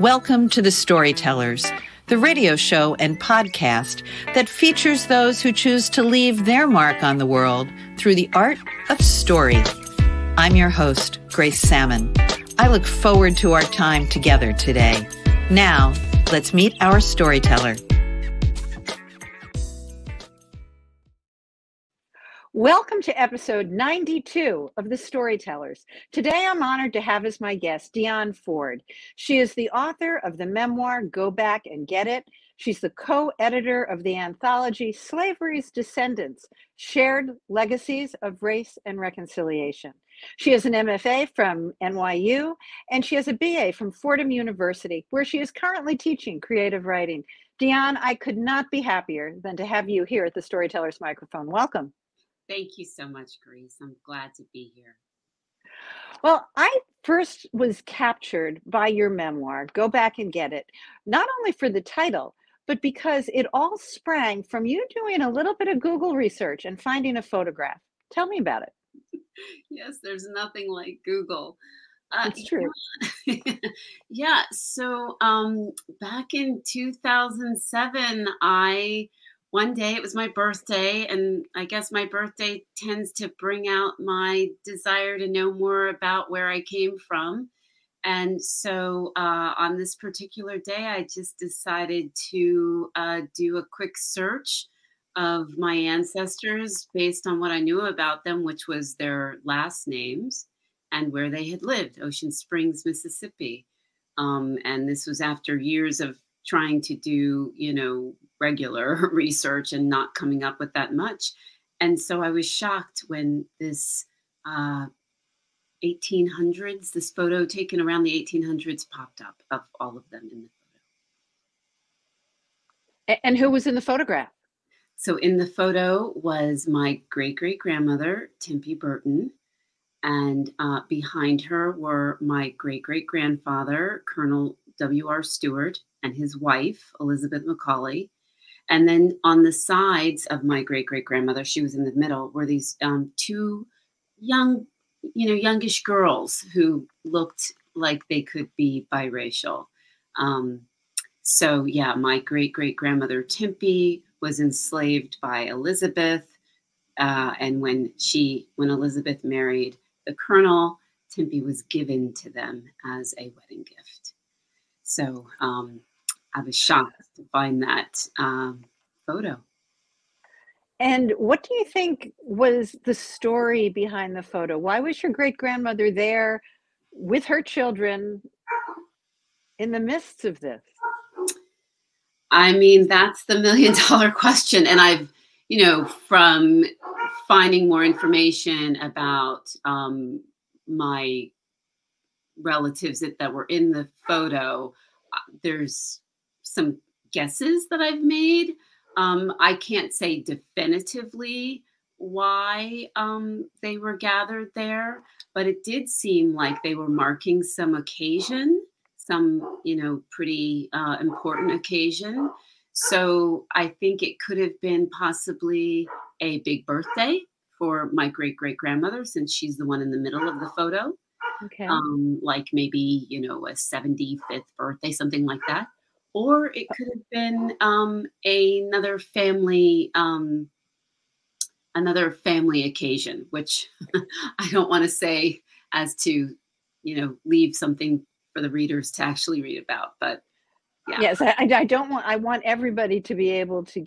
Welcome to The Storytellers, the radio show and podcast that features those who choose to leave their mark on the world through the art of story. I'm your host, Grace Salmon. I look forward to our time together today. Now, let's meet our storyteller. Welcome to episode 92 of The Storytellers. Today I'm honored to have as my guest Dionne Ford. She is the author of the memoir, Go Back and Get It. She's the co-editor of the anthology, Slavery's Descendants, Shared Legacies of Race and Reconciliation. She has an MFA from NYU, and she has a BA from Fordham University, where she is currently teaching creative writing. Dionne, I could not be happier than to have you here at the Storytellers microphone. Welcome. Thank you so much, Grace. I'm glad to be here. Well, I first was captured by your memoir, Go Back and Get It, not only for the title, but because it all sprang from you doing a little bit of Google research and finding a photograph. Tell me about it. Yes, there's nothing like Google. It's true. Yeah. So back in 2007, one day it was my birthday, and I guess my birthday tends to bring out my desire to know more about where I came from. And so on this particular day, I just decided to do a quick search of my ancestors based on what I knew about them, which was their last names and where they had lived, Ocean Springs, Mississippi. And this was after years of trying to do, regular research and not coming up with that much. And so I was shocked when this 1800s, this photo taken around the 1800s popped up of all of them in the photo. And who was in the photograph? So in the photo was my great-great-grandmother, Tempe Burton. And behind her were my great-great-grandfather, Colonel W.R. Stewart, and his wife, Elizabeth Macaulay. And then on the sides of my great-great-grandmother, she was in the middle, were these two youngish girls who looked like they could be biracial. So yeah, my great-great-grandmother Tempe was enslaved by Elizabeth. And when Elizabeth married the Colonel, Tempe was given to them as a wedding gift. So I was shocked to find that photo. And what do you think was the story behind the photo? Why was your great-grandmother there with her children in the midst of this? I mean, that's the million-dollar question. And I've, from finding more information about my relatives that were in the photo, there's some guesses that I've made. I can't say definitively why they were gathered there, but it did seem like they were marking some occasion, some, pretty important occasion. So I think it could have been possibly a big birthday for my great-great-grandmother, since she's the one in the middle of the photo. Okay. Like maybe, a 75th birthday, something like that. Or it could have been another family occasion, which I don't want to say as to, leave something for the readers to actually read about. But yeah. Yes, I want everybody to be able to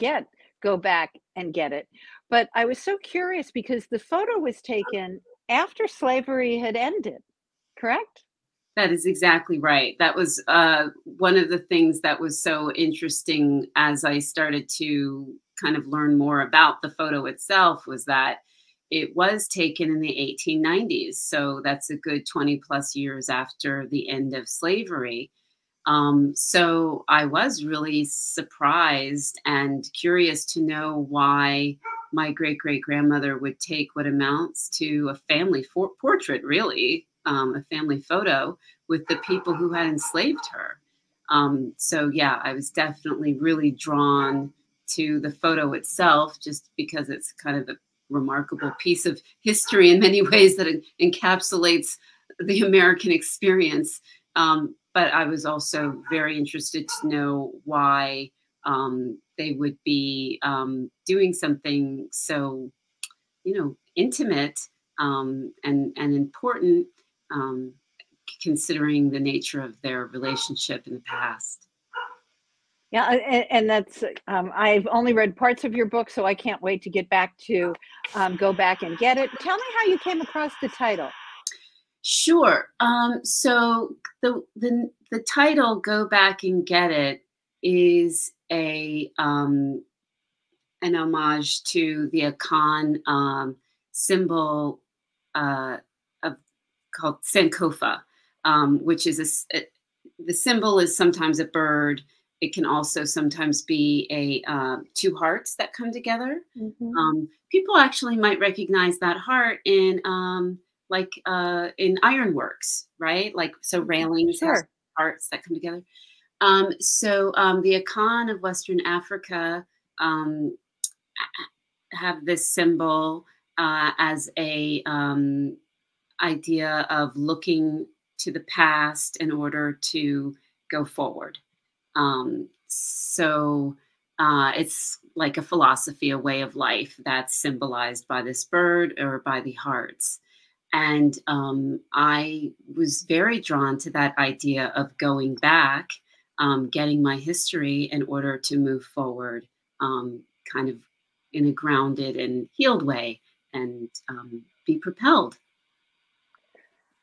go back and get it. But I was so curious because the photo was taken after slavery had ended, correct? That is exactly right. That was one of the things that was so interesting as I started to kind of learn more about the photo itself, was that it was taken in the 1890s. So that's a good 20 plus years after the end of slavery. So I was really surprised and curious to know why my great-great-grandmother would take what amounts to a family portrait, really, a family photo with the people who had enslaved her. So yeah, I was definitely really drawn to the photo itself, just because it's kind of a remarkable piece of history in many ways that it encapsulates the American experience But I was also very interested to know why they would be doing something so, intimate and important, um, considering the nature of their relationship in the past. Yeah, and that's I've only read parts of your book, so I can't wait to get back to Go Back and Get It. Tell me how you came across the title. Sure. So the title "Go Back and Get It" is a an homage to the Akan symbol uh, of called Sankofa, which is the symbol is sometimes a bird. It can also sometimes be a two hearts that come together. Mm-hmm. People actually might recognize that heart in in ironworks, right? Like so railings have Sure. hearts that come together. The Akan of Western Africa um, have this symbol as a idea of looking to the past in order to go forward. It's like a philosophy, a way of life that's symbolized by this bird or by the hearts. And I was very drawn to that idea of going back, getting my history in order to move forward, kind of in a grounded and healed way and be propelled.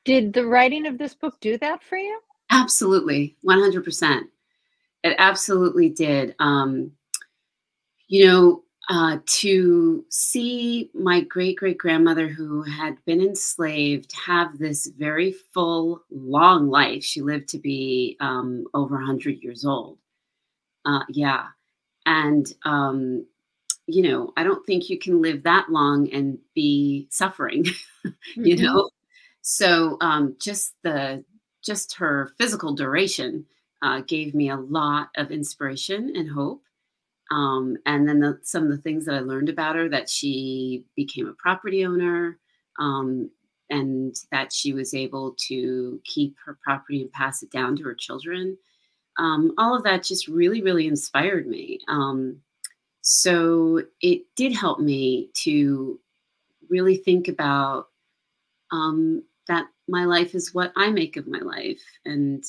Did the writing of this book do that for you? Absolutely, 100%. It absolutely did. To see my great-great-grandmother who had been enslaved have this very full, long life. She lived to be over 100 years old. Yeah. And, I don't think you can live that long and be suffering, you Mm-hmm. know? So just her physical duration gave me a lot of inspiration and hope. And then some of the things that I learned about her, that she became a property owner, um, and that she was able to keep her property and pass it down to her children. All of that just really, really inspired me. So it did help me to really think about that my life is what I make of my life, and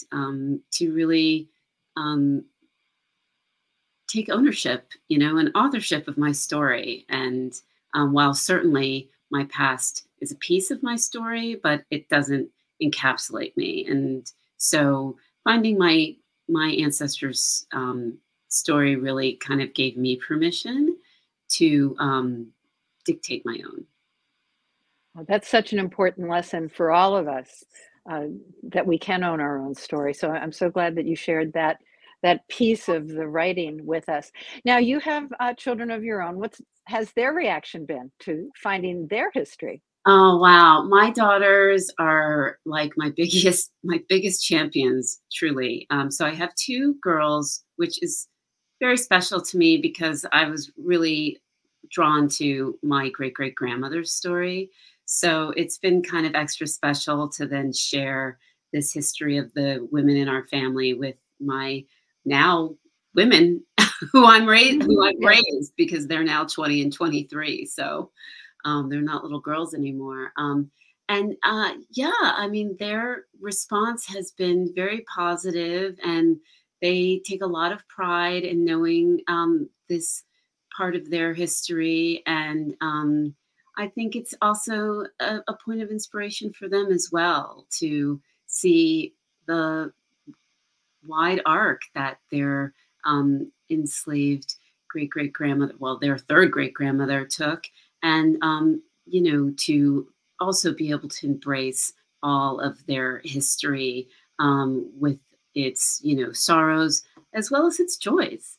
to really um, take ownership, and authorship of my story. And while certainly my past is a piece of my story, but it doesn't encapsulate me. And so finding my ancestors' story really kind of gave me permission to dictate my own. Well, that's such an important lesson for all of us, uh, that we can own our own story. So I'm so glad that you shared that piece of the writing with us. Now you have children of your own. What's has their reaction been to finding their history? Oh wow, my daughters are like my biggest champions, truly. So I have two girls, which is very special to me because I was really drawn to my great great grandmother's story. So it's been kind of extra special to then share this history of the women in our family with my now women who I've Yeah. raised, because they're now 20 and 23. So they're not little girls anymore. Yeah, I mean, their response has been very positive, and they take a lot of pride in knowing this part of their history. And I think it's also a point of inspiration for them as well to see the wide arc that their enslaved great great grandmother, well, their third great grandmother took, and to also be able to embrace all of their history with its sorrows as well as its joys.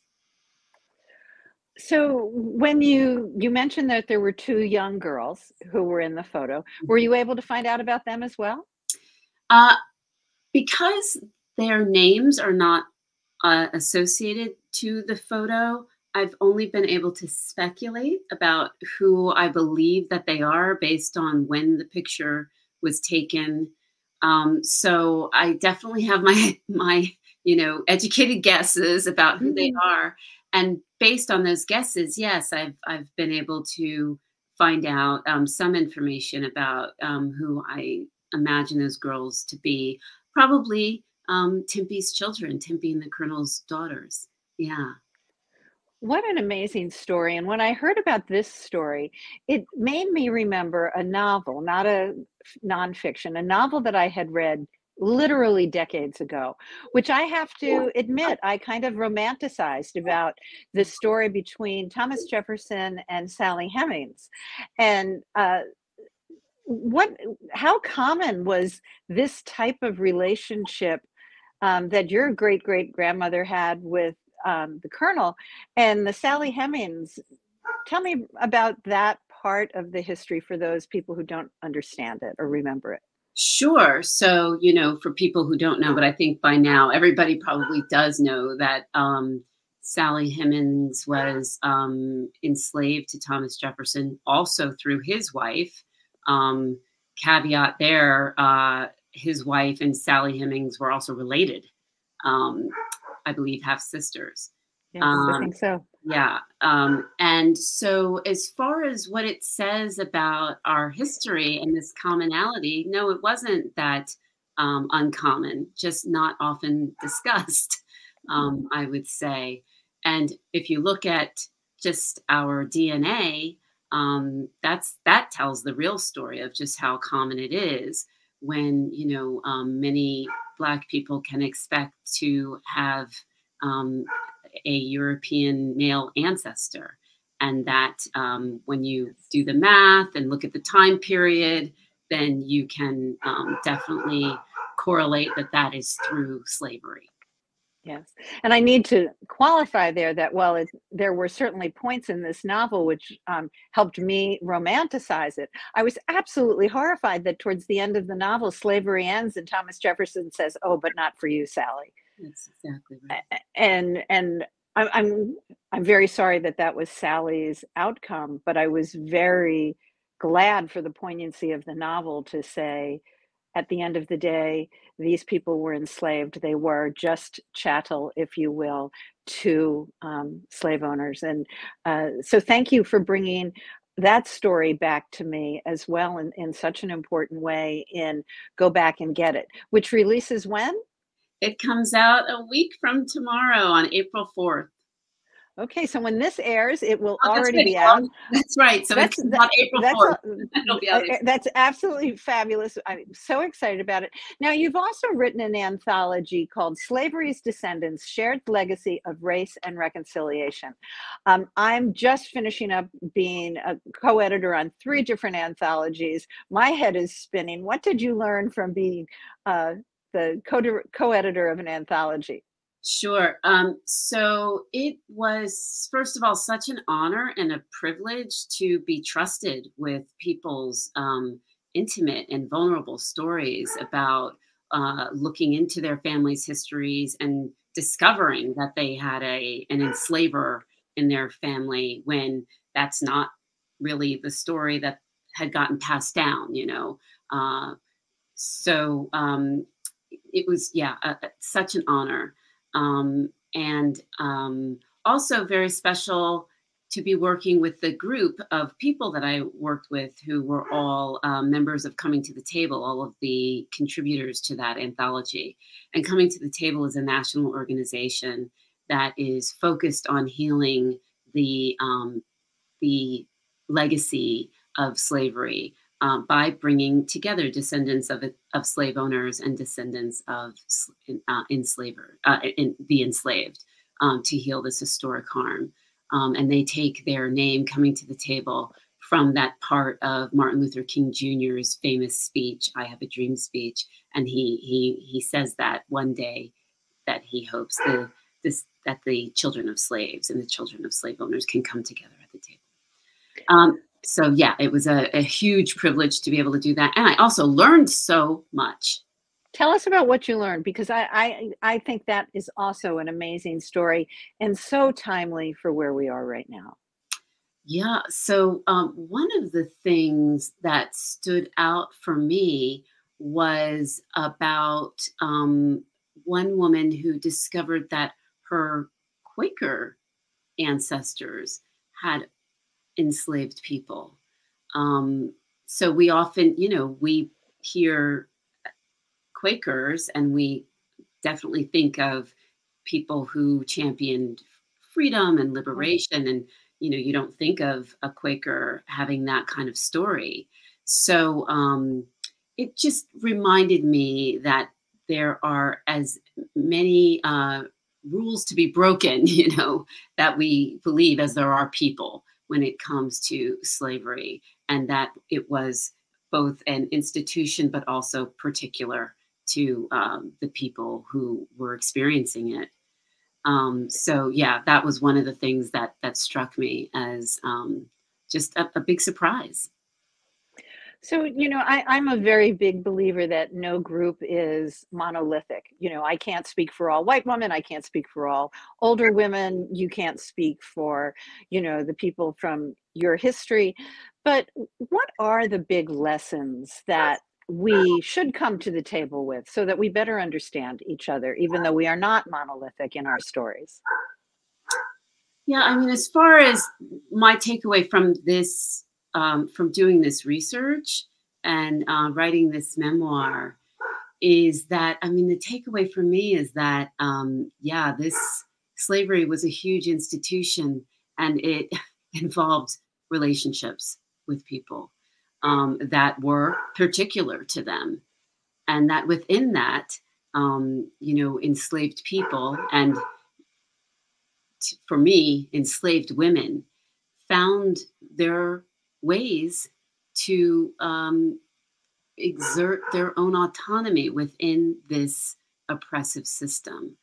So when you mentioned that there were two young girls who were in the photo, were you able to find out about them as well? Uh, because their names are not associated to the photo, I've only been able to speculate about who I believe that they are based on when the picture was taken. So I definitely have my educated guesses about who they are, and based on those guesses, yes, I've been able to find out some information about who I imagine those girls to be. Probably Timpy's children, Timpy and the Colonel's daughters. Yeah. What an amazing story. And when I heard about this story, it made me remember a novel, not a nonfiction, a novel that I had read literally decades ago, which I have to admit I kind of romanticized, about the story between Thomas Jefferson and Sally Hemings. And what, how common was this type of relationship that your great great grandmother had with the Colonel and the Sally Hemings? Tell me about that part of the history for those people who don't understand it or remember it. Sure. So, for people who don't know, but I think by now everybody probably does know that Sally Hemings was enslaved to Thomas Jefferson, also through his wife. Caveat there, his wife and Sally Hemings were also related. I believe half sisters. Yes, I think so. Yeah. And so as far as what it says about our history and this commonality, no, it wasn't that uncommon, just not often discussed, I would say. And if you look at just our DNA, that tells the real story of just how common it is when, many Black people can expect to have a European male ancestor. And that when you do the math and look at the time period, then you can definitely correlate that is through slavery. Yes. And I need to qualify there that while there were certainly points in this novel which helped me romanticize it, I was absolutely horrified that towards the end of the novel, slavery ends and Thomas Jefferson says, "Oh, but not for you, Sally." That's exactly right. And I'm very sorry that that was Sally's outcome, but I was very glad for the poignancy of the novel to say, at the end of the day, these people were enslaved. They were just chattel, if you will, to slave owners. And so thank you for bringing that story back to me as well in such an important way in Go Back and Get It, which releases when? It comes out a week from tomorrow on April 4th. Okay, so when this airs, it will Oh, already be out. That's right. So it's on April 4th. It'll be out. That's absolutely fabulous. I'm so excited about it. Now, you've also written an anthology called Slavery's Descendants, Shared Legacy of Race and Reconciliation. I'm just finishing up being a co-editor on 3 different anthologies. My head is spinning. What did you learn from being the co-editor of an anthology? Sure. So it was, first of all, such an honor and a privilege to be trusted with people's intimate and vulnerable stories about looking into their families' histories and discovering that they had an enslaver in their family when that's not really the story that had gotten passed down, So it was, such an honor. And also very special to be working with the group of people that I worked with who were all members of Coming to the Table, all of the contributors to that anthology. And Coming to the Table is a national organization that is focused on healing the legacy of slavery by bringing together descendants of slave owners and descendants of the enslaved to heal this historic harm. And they take their name, Coming to the Table, from that part of Martin Luther King Jr.'s famous speech, "I Have a Dream" speech. And he says that one day that he hopes that the children of slaves and the children of slave owners can come together at the table. So yeah, it was a huge privilege to be able to do that. And I also learned so much. Tell us about what you learned, because I think that is also an amazing story and so timely for where we are right now. Yeah. So one of the things that stood out for me was about one woman who discovered that her Quaker ancestors had enslaved people. So we often, we hear Quakers and we definitely think of people who championed freedom and liberation. And, you don't think of a Quaker having that kind of story. So it just reminded me that there are as many rules to be broken, that we believe as there are people when it comes to slavery, and that it was both an institution, but also particular to the people who were experiencing it. So yeah, that was one of the things that struck me as just a big surprise. So, I'm a very big believer that no group is monolithic. I can't speak for all white women. I can't speak for all older women. You can't speak for, the people from your history. But what are the big lessons that we should come to the table with so that we better understand each other, even though we are not monolithic in our stories? Yeah, I mean, as far as my takeaway from this, from doing this research and writing this memoir, is that, I mean, the takeaway for me is that, this slavery was a huge institution, and it involved relationships with people that were particular to them. And that within that, enslaved people, and for me, enslaved women, found their ways to exert their own autonomy within this oppressive system,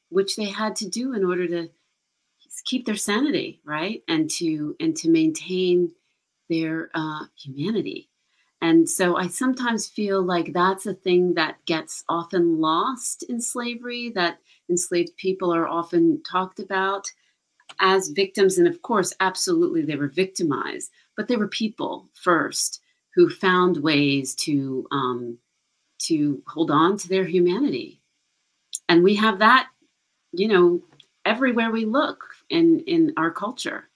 which they had to do in order to keep their sanity, right, and to maintain their humanity. And so I sometimes feel like that's a thing that gets often lost in slavery, that enslaved people are often talked about as victims. And of course, absolutely, they were victimized, but they were people first who found ways to hold on to their humanity. And we have that, everywhere we look in our culture.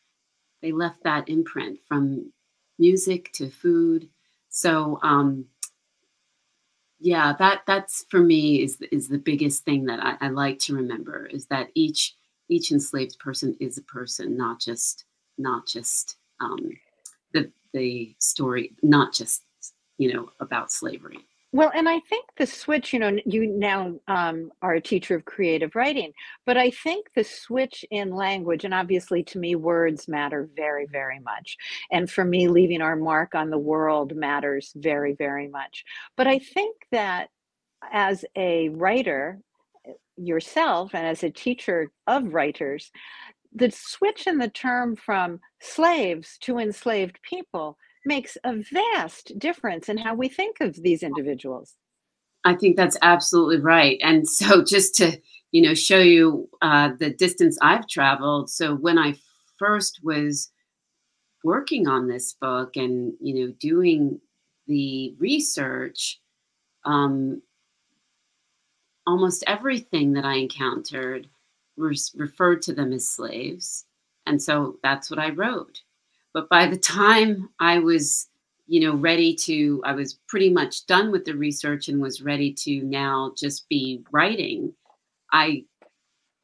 They left that imprint, from music to food. So that's for me is the biggest thing that I like to remember, is that each enslaved person is a person, not just the story, not just about slavery. Well, and I think the switch, you now are a teacher of creative writing, but I think the switch in language, and obviously to me, words matter very, very much. And for me, leaving our mark on the world matters very, very much. But I think that as a writer yourself and as a teacher of writers, the switch in the term from slaves to enslaved people makes a vast difference in how we think of these individuals. I think that's absolutely right. And so just to, show you the distance I've traveled. So when I first was working on this book and, doing the research, almost everything that I encountered referred to them as slaves. And so that's what I wrote. But by the time I was, I was pretty much done with the research and was ready to now just be writing, I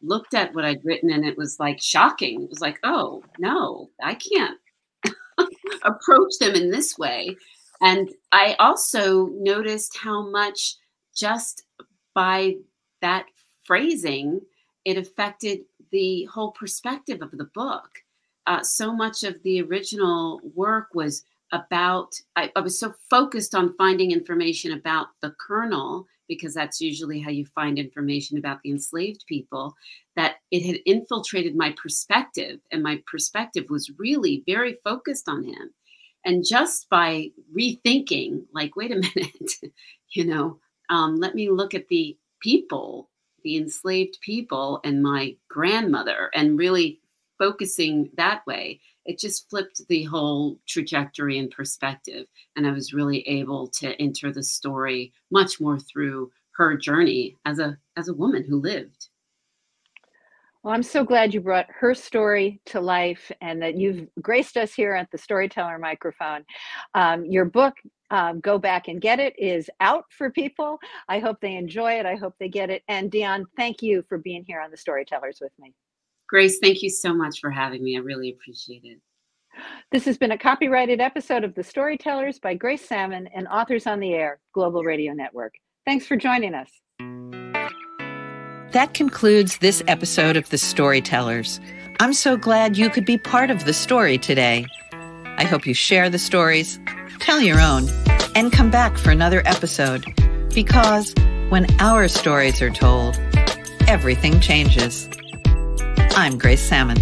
looked at what I'd written and it was like shocking. It was like, oh, no, I can't approach them in this way. And I also noticed how much just by that phrasing, it affected the whole perspective of the book. So much of the original work was about, I was so focused on finding information about the Colonel, because that's usually how you find information about the enslaved people, that it had infiltrated my perspective, and my perspective was really very focused on him. And just by rethinking, like, wait a minute, let me look at the people, the enslaved people, and my grandmother, and really focusing that way, it just flipped the whole trajectory and perspective. And I was really able to enter the story much more through her journey as a woman who lived. Well, I'm so glad you brought her story to life and that you've graced us here at the Storyteller microphone. Your book, Go Back and Get It, is out for people. I hope they enjoy it. I hope they get it. And Dionne, thank you for being here on the Storytellers with me. Grace, thank you so much for having me. I really appreciate it. This has been a copyrighted episode of The Storytellers by Grace Salmon and Authors on the Air Global Radio Network. Thanks for joining us. That concludes this episode of The Storytellers. I'm so glad you could be part of the story today. I hope you share the stories, tell your own, and come back for another episode. Because when our stories are told, everything changes. I'm Grace Salmon.